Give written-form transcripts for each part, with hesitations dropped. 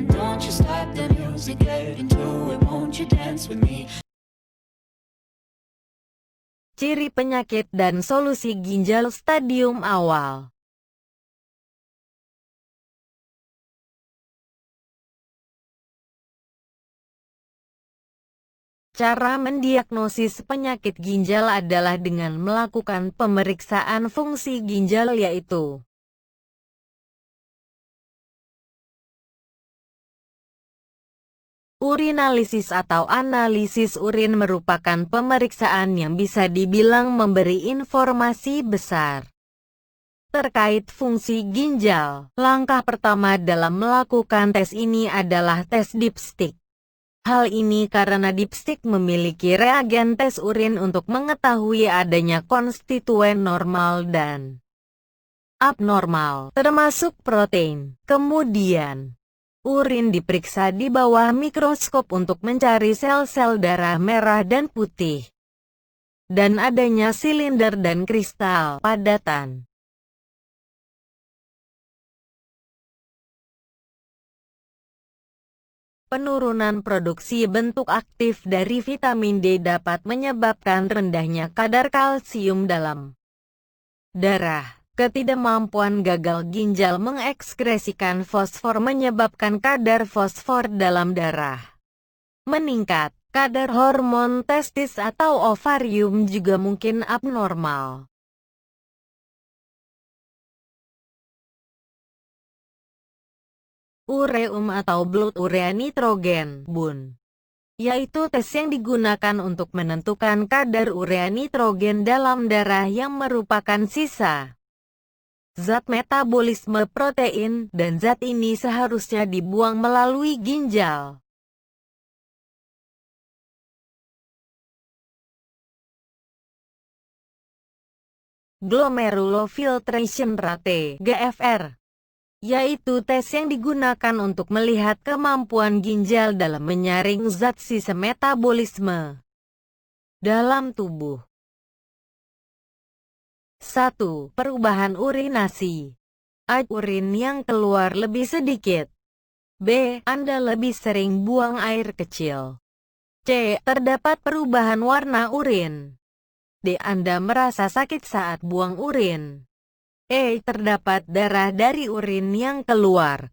And don't you stop the music, get into it, won't you dance with me? Ciri penyakit dan solusi ginjal stadium awal. Cara mendiagnosis penyakit ginjal adalah dengan melakukan pemeriksaan fungsi ginjal, yaitu urinalisis atau analisis urin. Merupakan pemeriksaan yang bisa dibilang memberi informasi besar terkait fungsi ginjal. Langkah pertama dalam melakukan tes ini adalah tes dipstik. Hal ini karena dipstik memiliki reagen tes urin untuk mengetahui adanya konstituen normal dan abnormal, termasuk protein. Kemudian, urin diperiksa di bawah mikroskop untuk mencari sel-sel darah merah dan putih, dan adanya silinder dan kristal padatan. Penurunan produksi bentuk aktif dari vitamin D dapat menyebabkan rendahnya kadar kalsium dalam darah. Ketidakmampuan gagal ginjal mengekskresikan fosfor menyebabkan kadar fosfor dalam darah meningkat. Kadar hormon testis atau ovarium juga mungkin abnormal. Ureum atau blood urea nitrogen (BUN), yaitu tes yang digunakan untuk menentukan kadar urea nitrogen dalam darah yang merupakan sisa zat metabolisme protein, dan zat ini seharusnya dibuang melalui ginjal. Glomerulofiltration rate (GFR), yaitu tes yang digunakan untuk melihat kemampuan ginjal dalam menyaring zat sisa metabolisme dalam tubuh. 1. Perubahan urinasi. A. Urin yang keluar lebih sedikit. B. Anda lebih sering buang air kecil. C. Terdapat perubahan warna urin. D. Anda merasa sakit saat buang urin. E. Terdapat darah dari urin yang keluar.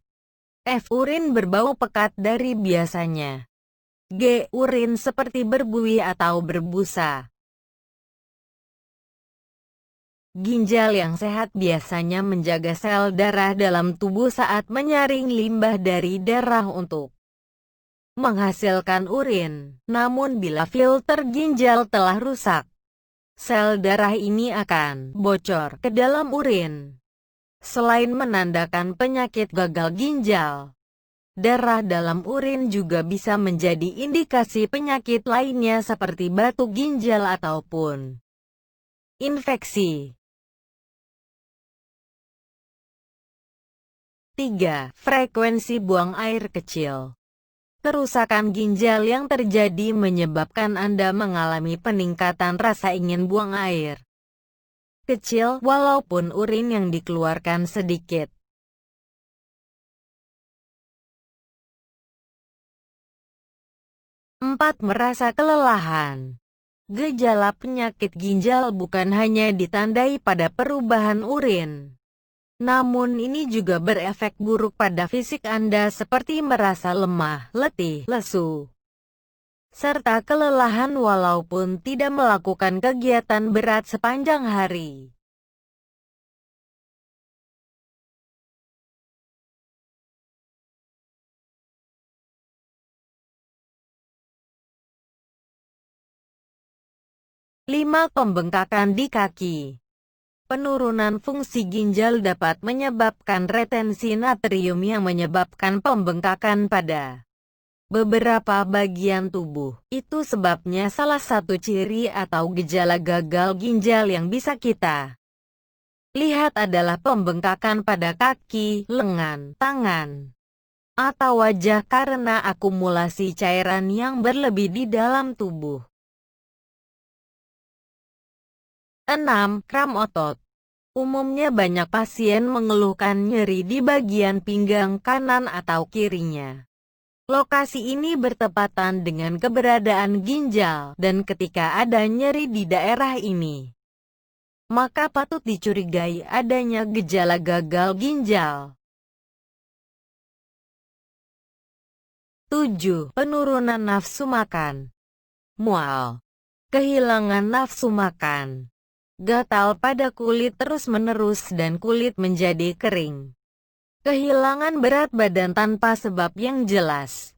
F. Urin berbau pekat dari biasanya. G. Urin seperti berbuih atau berbusa. Ginjal yang sehat biasanya menjaga sel darah dalam tubuh saat menyaring limbah dari darah untuk menghasilkan urin. Namun bila filter ginjal telah rusak, sel darah ini akan bocor ke dalam urin. Selain menandakan penyakit gagal ginjal, darah dalam urin juga bisa menjadi indikasi penyakit lainnya seperti batu ginjal ataupun infeksi. 3. Frekuensi buang air kecil. Kerusakan ginjal yang terjadi menyebabkan Anda mengalami peningkatan rasa ingin buang air kecil walaupun urin yang dikeluarkan sedikit. 4. Merasa kelelahan. Gejala penyakit ginjal bukan hanya ditandai pada perubahan urin, namun ini juga berefek buruk pada fisik Anda seperti merasa lemah, letih, lesu, serta kelelahan walaupun tidak melakukan kegiatan berat sepanjang hari. Lima. Pembengkakan di kaki. Penurunan fungsi ginjal dapat menyebabkan retensi natrium yang menyebabkan pembengkakan pada beberapa bagian tubuh. Itu sebabnya salah satu ciri atau gejala gagal ginjal yang bisa kita lihat adalah pembengkakan pada kaki, lengan, tangan, atau wajah karena akumulasi cairan yang berlebih di dalam tubuh. 6. Kram otot. Umumnya banyak pasien mengeluhkan nyeri di bagian pinggang kanan atau kirinya. Lokasi ini bertepatan dengan keberadaan ginjal, dan ketika ada nyeri di daerah ini, maka patut dicurigai adanya gejala gagal ginjal. 7. Penurunan nafsu makan. Mual. Kehilangan nafsu makan. Gatal pada kulit terus-menerus dan kulit menjadi kering. Kehilangan berat badan tanpa sebab yang jelas.